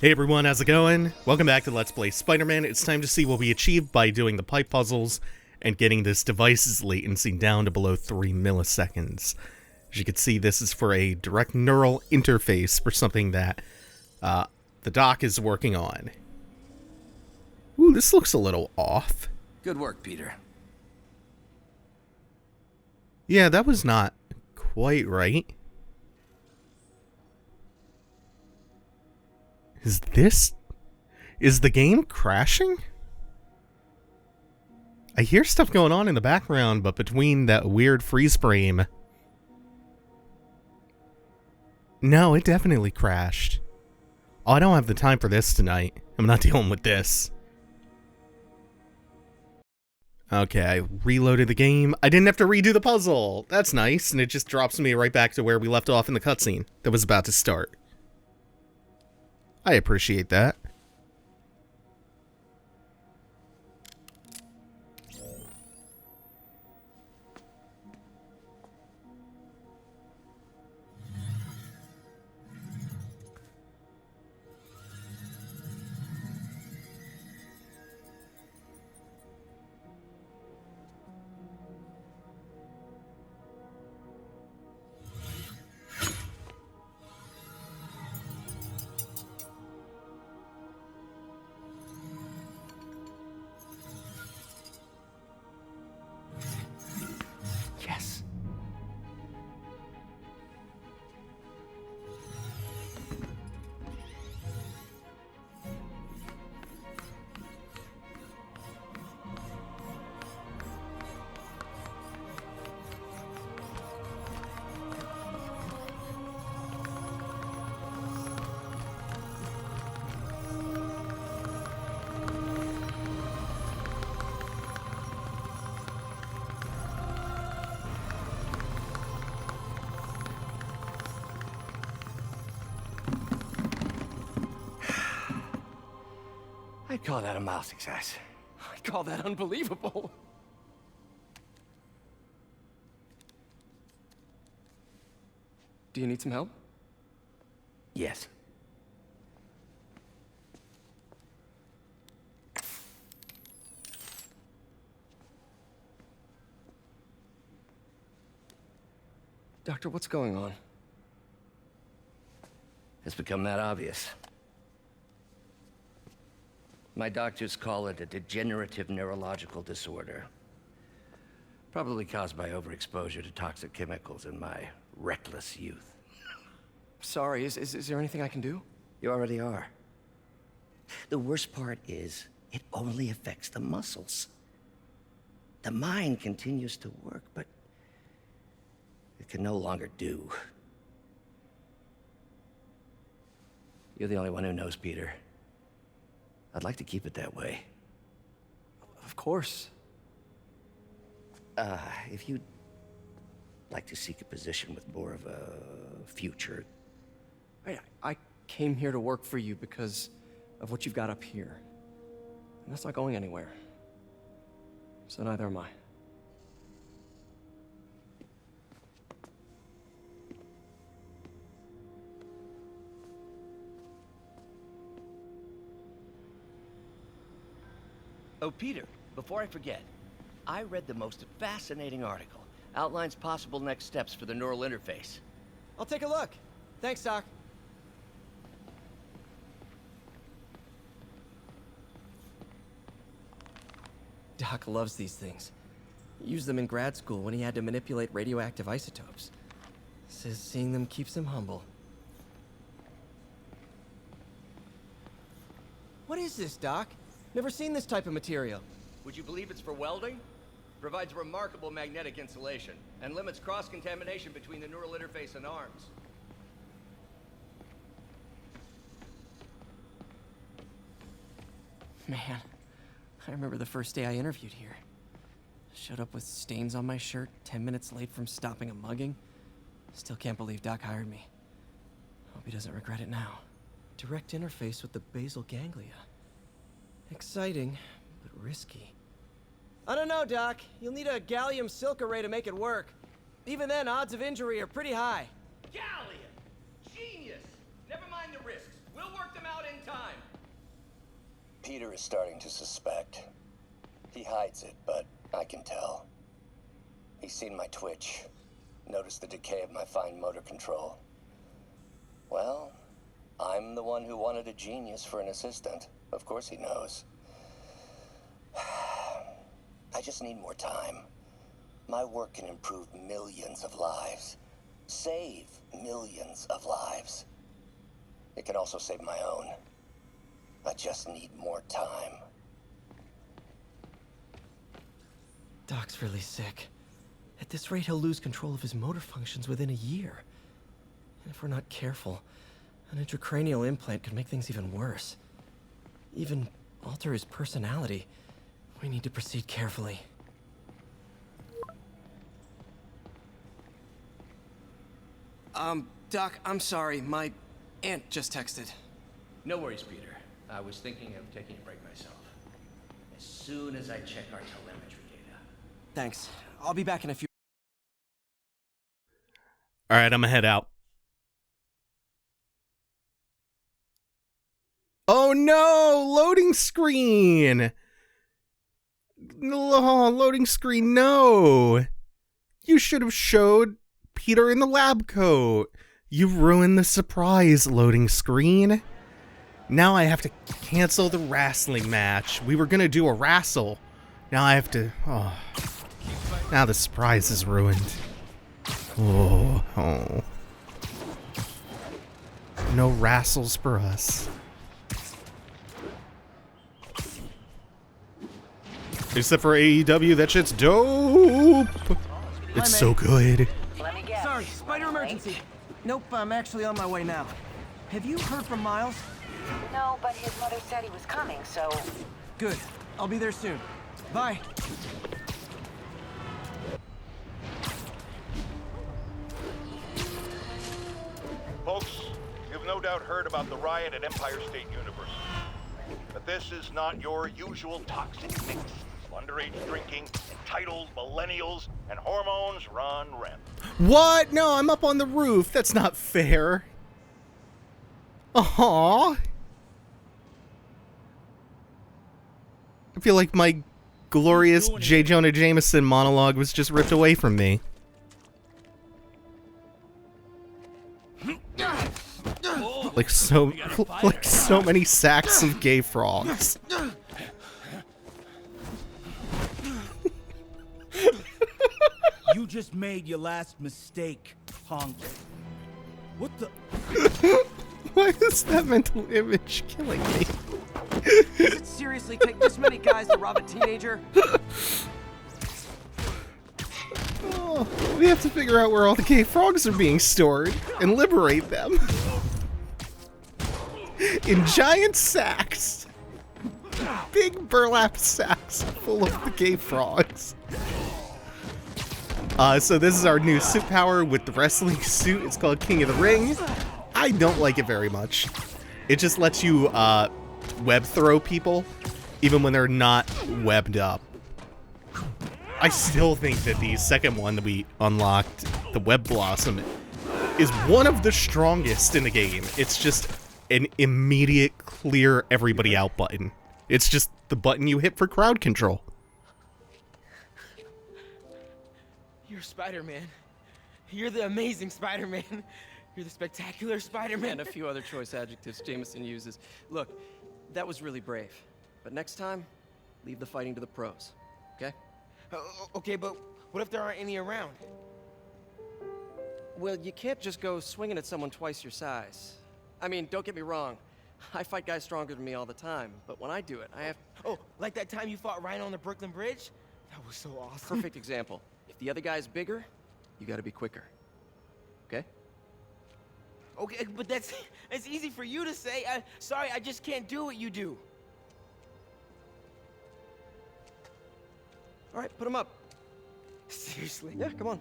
Hey everyone, how's it going? Welcome back to Let's Play Spider-Man. It's time to see what we achieved by doing the pipe puzzles and getting this device's latency down to below 3 milliseconds. As you can see, this is for a direct neural interface for something that the doc is working on. Ooh, this looks a little off. Good work, Peter. Yeah, that was not quite right. Is the game crashing? I hear stuff going on in the background, but between that weird freeze frame... No, it definitely crashed. Oh, I don't have the time for this tonight. I'm not dealing with this. Okay, I reloaded the game. I didn't have to redo the puzzle. That's nice, and it just drops me right back to where we left off in the cutscene that was about to start. I appreciate that. Yes. I'd call that a mild success. I'd call that unbelievable. Do you need some help? Yes. Doctor, what's going on? It's become that obvious. My doctors call it a degenerative neurological disorder. Probably caused by overexposure to toxic chemicals in my reckless youth. Sorry, is there anything I can do? You already are. The worst part is, it only affects the muscles. The mind continues to work, but it can no longer do. You're the only one who knows, Peter. I'd like to keep it that way. Of course. If you'd like to seek a position with more of a future. I came here to work for you because of what you've got up here. And that's not going anywhere. So neither am I. Oh, Peter, before I forget, I read the most fascinating article. Outlines possible next steps for the neural interface. I'll take a look. Thanks, Doc. Doc loves these things. He used them in grad school when he had to manipulate radioactive isotopes. Says seeing them keeps him humble. What is this, Doc? Never seen this type of material. Would you believe it's for welding? Provides remarkable magnetic insulation and limits cross-contamination between the neural interface and arms. Man, I remember the first day I interviewed here. Showed up with stains on my shirt, 10 minutes late from stopping a mugging. Still can't believe Doc hired me. Hope he doesn't regret it now. Direct interface with the basal ganglia. Exciting, but risky. I don't know, Doc. You'll need a gallium silk array to make it work. Even then, odds of injury are pretty high. Gallium! Genius! Never mind the risks. We'll work them out in time. Peter is starting to suspect. He hides it, but I can tell. He's seen my twitch, noticed the decay of my fine motor control. Well, I'm the one who wanted a genius for an assistant. Of course he knows. I just need more time. My work can improve millions of lives. Save millions of lives. It can also save my own. I just need more time. Doc's really sick. At this rate, he'll lose control of his motor functions within a year. And if we're not careful, an intracranial implant could make things even worse. Even alter his personality. We need to proceed carefully. Doc, I'm sorry. My aunt just texted. No worries, Peter. I was thinking of taking a break myself. As soon as I check our telemetry data. Thanks. I'll be back in a few. All right, I'm gonna head out. Oh no! Loading screen! Oh, loading screen, no! You should have showed Peter in the lab coat. You ruined the surprise, loading screen. Now I have to cancel the wrestling match. We were gonna do a wrestle. Now I have to... Oh. Now the surprise is ruined. Oh. No wrestles for us. Except for AEW, that shit's dope. It's so good. Sorry, spider emergency. Nope, I'm actually on my way now. Have you heard from Miles? No, but his mother said he was coming, so... Good. I'll be there soon. Bye. Folks, you've no doubt heard about the riot at Empire State University. But this is not your usual toxic mix of underage drinking, entitled millennials, and hormones run rampant. What? No, I'm up on the roof. That's not fair. Aww. I feel like my glorious J. Jonah Jameson monologue was just ripped away from me. Like so many sacks of gay frogs. You just made your last mistake, punk. What the? Why is that mental image killing me? Does it seriously take this many guys to rob a teenager? Oh, we have to figure out where all the gay frogs are being stored and liberate them. In giant sacks. Big burlap sacks full of the gay frogs. So this is our new suit power with the wrestling suit. It's called King of the Ring. I don't like it very much. It just lets you web throw people, even when they're not webbed up. I still think that the second one that we unlocked, the Web Blossom, is one of the strongest in the game. It's just an immediate clear everybody out button. It's just the button you hit for crowd control. You're Spider-Man. You're the amazing Spider-Man. You're the spectacular Spider-Man. And a few other choice adjectives Jameson uses. Look, that was really brave. But next time, leave the fighting to the pros, okay? Okay, but what if there aren't any around? Well, you can't just go swinging at someone twice your size. I mean, don't get me wrong. I fight guys stronger than me all the time, but when I do it, I have... Oh, like that time you fought Rhino on the Brooklyn Bridge? That was so awesome. Perfect example. If the other guy's bigger, you gotta be quicker. Okay? Okay, but that's easy for you to say. Sorry, I just can't do what you do. All right, put him up. Seriously? Yeah, come on.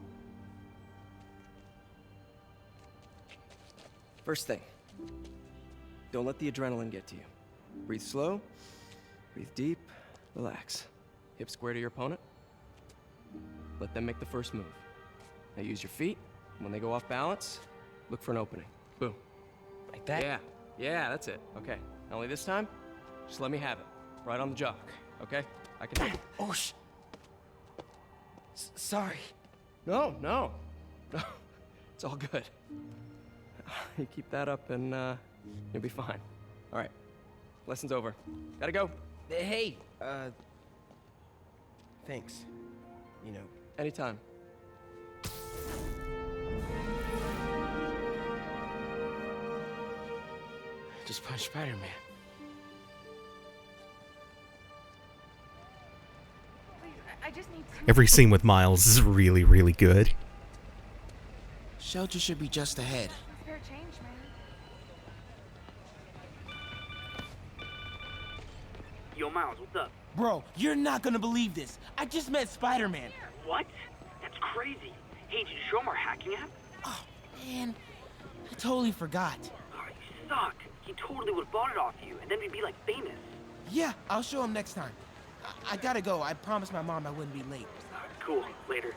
First thing, don't let the adrenaline get to you. Breathe slow, breathe deep, relax. Hip square to your opponent. Let them make the first move. Now use your feet. When they go off balance, look for an opening. Boom. Like that? Yeah, that's it. Okay. Only this time, just let me have it. Right on the jock, okay? I can... Oh, sorry. No. It's all good. You keep that up and you'll be fine. All right, lesson's over. Gotta go. Hey, thanks. You know. Anytime. Just punch Spider-Man. I just need to... Every scene with Miles is really, really good. Shelter should be just ahead. Fair change, man. Yo, Miles, what's up? Bro, you're not gonna believe this. I just met Spider-Man. What? That's crazy. Hey, did you show him our hacking app? Oh, man. I totally forgot. Oh, you suck. He totally would have bought it off you, and then we'd be, like, famous. Yeah, I'll show him next time. I gotta go. I promised my mom I wouldn't be late. Cool. Later.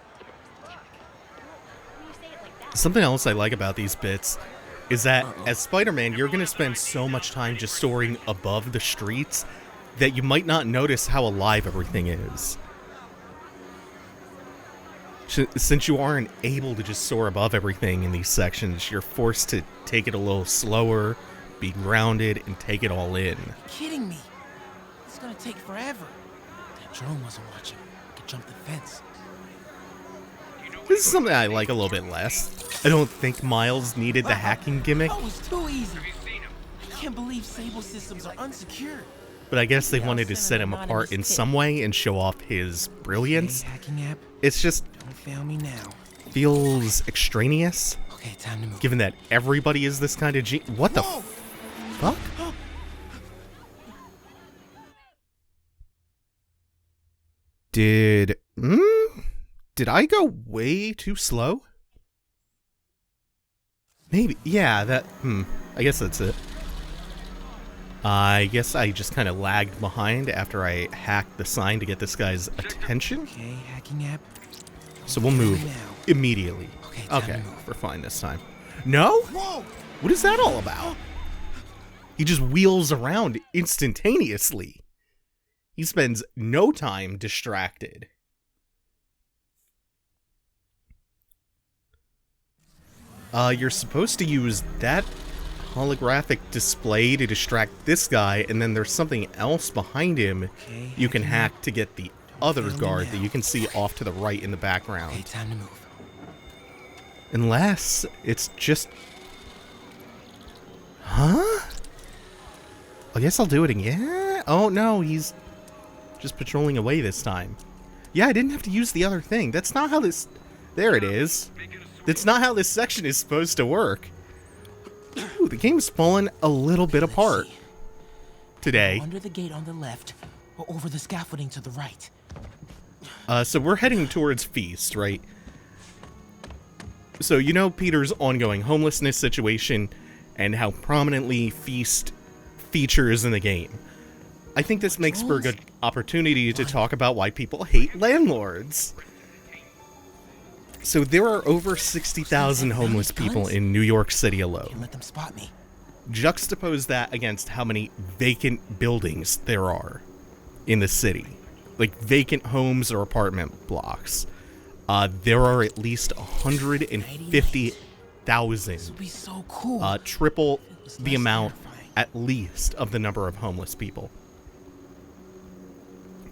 Something else I like about these bits is that as Spider-Man, you're going to spend so much time just soaring above the streets that you might not notice how alive everything is. Since you aren't able to just soar above everything in these sections, you're forced to take it a little slower, be grounded, and take it all in. You're kidding me. It's gonna take forever. That drone wasn't watching. I could jump the fence. This is something I like a little bit less. I don't think Miles needed the hacking gimmick, That was too easy. I can't believe Sable systems are unsecured. but I guess they wanted to set him apart in some way and show off his brilliance. Hey, hacking app, It's just don't fail me now. feels extraneous, Okay, time to move. given that everybody is this kind of What the fuck? Did I go way too slow? Maybe. Yeah, I guess that's it. I guess I just kind of lagged behind after I hacked the sign to get this guy's attention. Okay, hacking app. So we'll move Now. immediately. Okay, time to Okay, move. we're fine this time. No? Whoa! What is that all about? He just wheels around instantaneously. He spends no time distracted. You're supposed to use that holographic display to distract this guy, and then there's something else behind him Okay, you can hacking hack to get the other fail me guard now. that you can see off to the right in the Okay, background. time to move. Unless it's just... Huh? I guess I'll do it again? Oh, no, he's just patrolling away this time. Yeah, I didn't have to use the other thing. That's not how this... There it is. That's not how this section is supposed to work. Ooh, the game's fallen a little bit apart see. today. Under the gate on the left, or over the scaffolding to the right. So we're heading towards Feast, right? So you know Peter's ongoing homelessness situation and how prominently Feast features in the game. I think this makes for a good opportunity to talk about why people hate landlords. So there are over 60,000 homeless people in New York City alone. Can't let them spot me. Juxtapose that against how many vacant buildings there are in the city. Like vacant homes or apartment blocks. There are at least 150,000. This would be so cool. Triple It was the less amount, terrifying. at least, of the number of homeless people.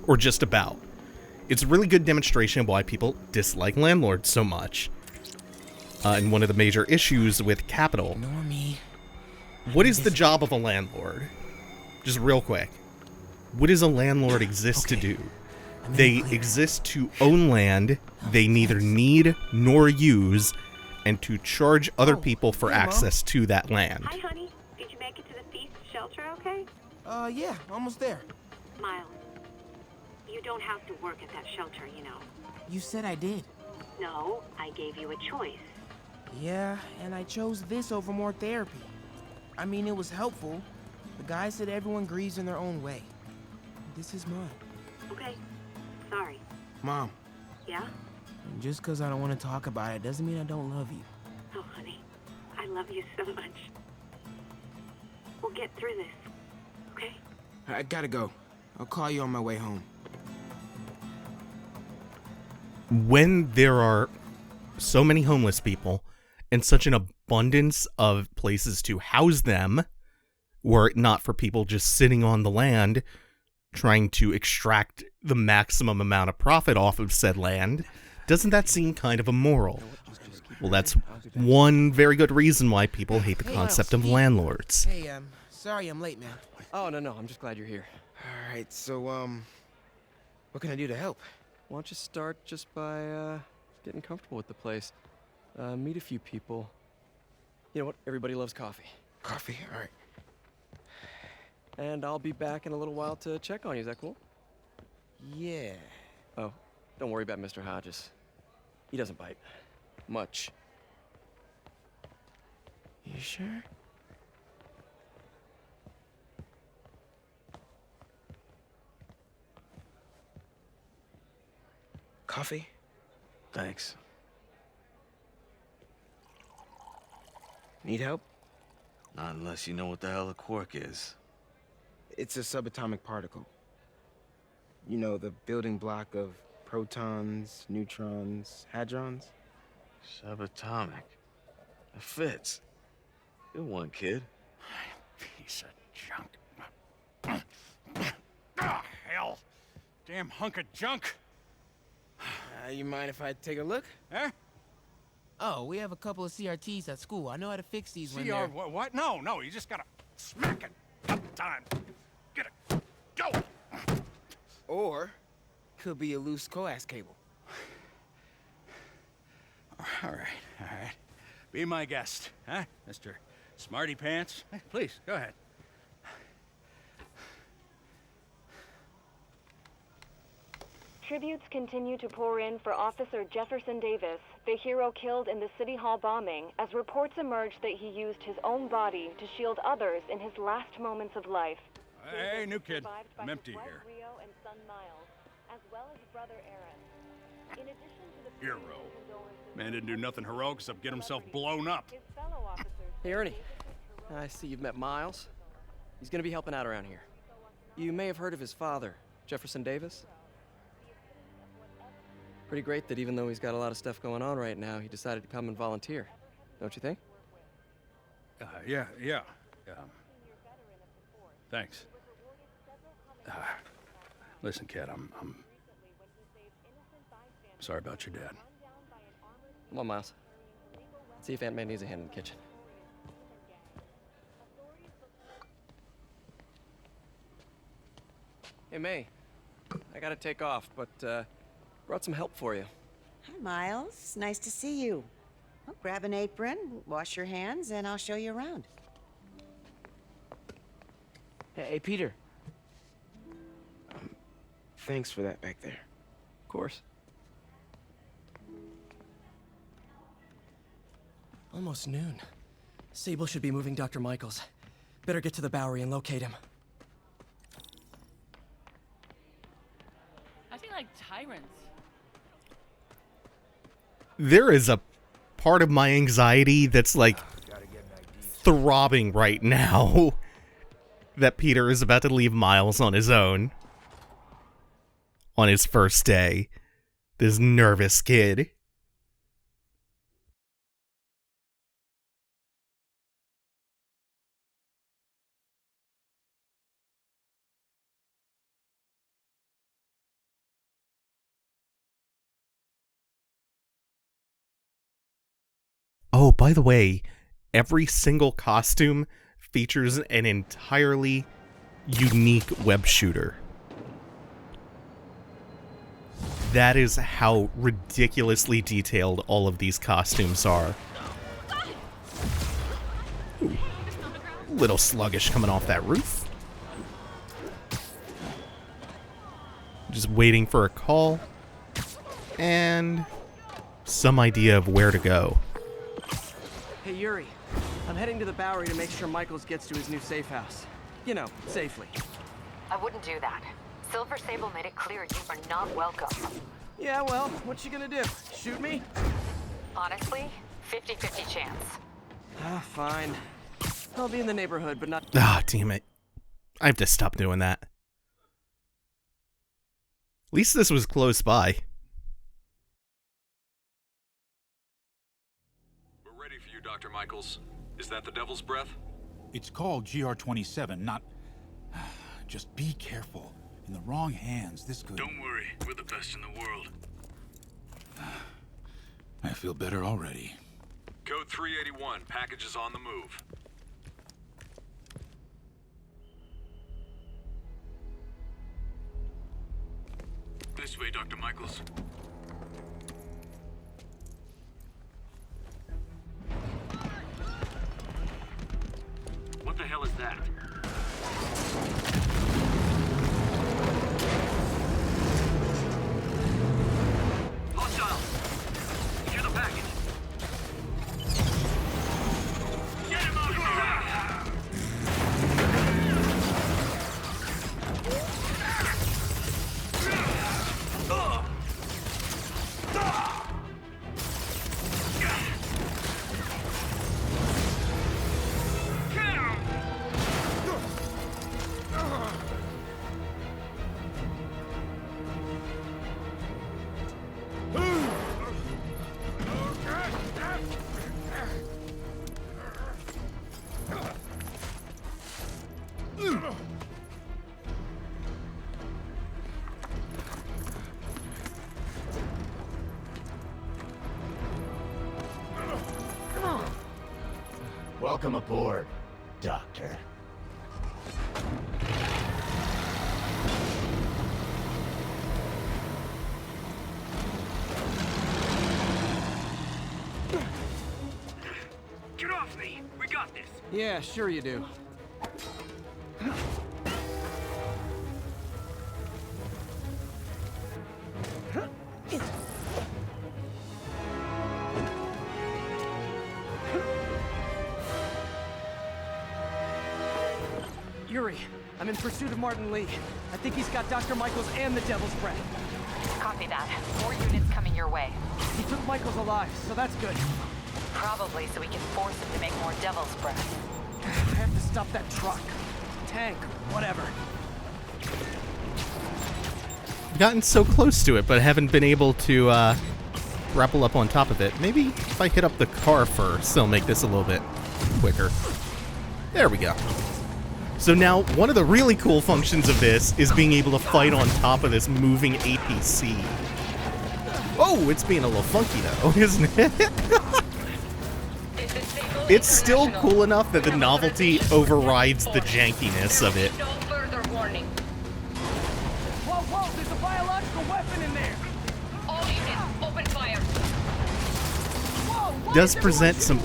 Or just about. It's a really good demonstration of why people dislike landlords so much. And one of the major issues with capital. Ignore me. What is the job of a landlord? Just real quick. What does a landlord exist to do? I'm in They the clear. exist to own land they neither need nor use, and to charge other people for hey, Mom. access to that land. Hi, honey. Did you make it to the Feast shelter okay? Yeah, almost there. Miles, you don't have to work at that shelter, you know. You said I did. No, I gave you a choice. Yeah, and I chose this over more therapy. I mean, it was helpful. The guy said everyone grieves in their own way. This is mine. Okay. Sorry. Mom, Yeah? and just because I don't want to talk about it doesn't mean I don't love you. Oh, honey. I love you so much. We'll get through this. I gotta go. I'll call you on my way home. When there are so many homeless people and such an abundance of places to house them, were it not for people just sitting on the land trying to extract the maximum amount of profit off of said land, doesn't that seem kind of immoral? Well, that's one very good reason why people hate the concept of landlords. Hey, sorry I'm late, man. Oh, no, I'm just glad you're here. Alright, so, what can I do to help? Why don't you start just by, getting comfortable with the place. Meet a few people. You know what? Everybody loves coffee. Coffee? Alright. And I'll be back in a little while to check on you. Is that cool? Yeah. Oh, don't worry about Mr. Hodges. He doesn't bite. Much. You sure? Coffee? Thanks. Need help? Not unless you know what the hell a quark is. It's a subatomic particle. You know, the building block of protons, neutrons, hadrons? Subatomic. It fits. Good one, kid. Piece of junk. Ah, hell. Damn hunk of junk. You mind if I take a look? Huh? Oh, we have a couple of CRTs at school. I know how to fix these when CR, they're... what? No, you just gotta smack it. Up time. Get it. Go! Or, could be a loose coax cable. All right. Be my guest, huh, Mr. Smarty Pants? Please, go ahead. Tributes continue to pour in for Officer Jefferson Davis, the hero killed in the City Hall bombing, as reports emerge that he used his own body to shield others in his last moments of life. Hey, Davis new was kid. survived by I'm his empty wife here. Rio and son Miles, as well as brother Aaron. In addition to the Hero. Man didn't do nothing heroic except get himself blown up. his fellow officers, Hey, Ernie. I see you've met Miles. He's gonna be helping out around here. You may have heard of his father, Jefferson Davis. Pretty great that even though he's got a lot of stuff going on right now, he decided to come and volunteer. Don't you think? Yeah. Thanks. Listen, kid, I'm sorry about your dad. Come on, Miles. Let's see if Aunt May needs a hand in the kitchen. Hey, May. I gotta take off, but, brought some help for you. Hi, Miles. Nice to see you. Well, grab an apron, wash your hands, and I'll show you around. Hey, Peter. Thanks for that back there. Of course. Almost noon. Sable should be moving Dr. Michaels. Better get to the Bowery and locate him. I feel like tyrants. There is a part of my anxiety that's like throbbing right now that Peter is about to leave Miles on his own on his first day. This nervous kid. Oh, by the way, every single costume features an entirely unique web shooter. That is how ridiculously detailed all of these costumes are. Ooh, little sluggish coming off that roof. Just waiting for a call and some idea of where to go. Hey, Yuri. I'm heading to the Bowery to make sure Michaels gets to his new safe house. You know, safely. I wouldn't do that. Silver Sable made it clear you are not welcome. Yeah, well, what's she gonna do? Shoot me? Honestly, 50-50 chance. Ah, fine. I'll be in the neighborhood, but not... Ah, damn it. I have to stop doing that. At least this was close by. We're ready for you, Dr. Michaels. Is that the Devil's Breath? It's called GR-27, not... Just be careful. In the wrong hands, this could... Don't worry, we're the best in the world. I feel better already. Code 381, package is on the move. This way, Dr. Michaels. What the hell is that? Hostile! Secure the package. Get him out of here! Welcome aboard, Doctor. Get off me! We got this! Yeah, sure you do. Yuri, I'm in pursuit of Martin Lee. I think he's got Dr. Michaels and the Devil's Breath. Copy that. More units coming your way. He took Michaels alive, so that's good. Probably so we can force him to make more Devil's Breath. I have to stop that truck. Tank, whatever. I've gotten so close to it, but haven't been able to grapple up on top of it. Maybe if I hit up the car first, it'll make this a little bit quicker. There we go. So now, one of the really cool functions of this is being able to fight on top of this moving APC. Oh, it's being a little funky though, isn't it? It's still cool enough that the novelty overrides the jankiness of it. No further warning. Whoa, there's a biological weapon in there! All units, open fire. Does present some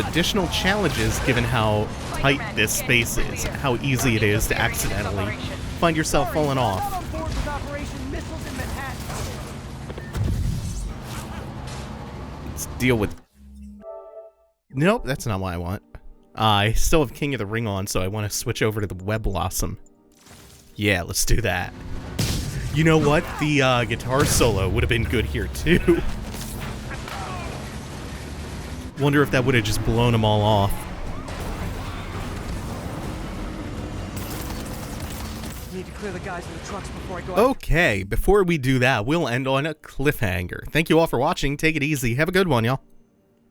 additional challenges given how tight this space is, how easy it is to accidentally find yourself falling off. Let's deal with... Nope, that's not what I want. I still have King of the Ring on, so I want to switch over to the Web Blossom. Yeah, let's do that. You know what? The guitar solo would have been good here too. Wonder if that would have just blown them all off. Need to clear the guys in the trucks before I go out. Okay, before we do that, we'll end on a cliffhanger. Thank you all for watching. Take it easy. Have a good one, y'all.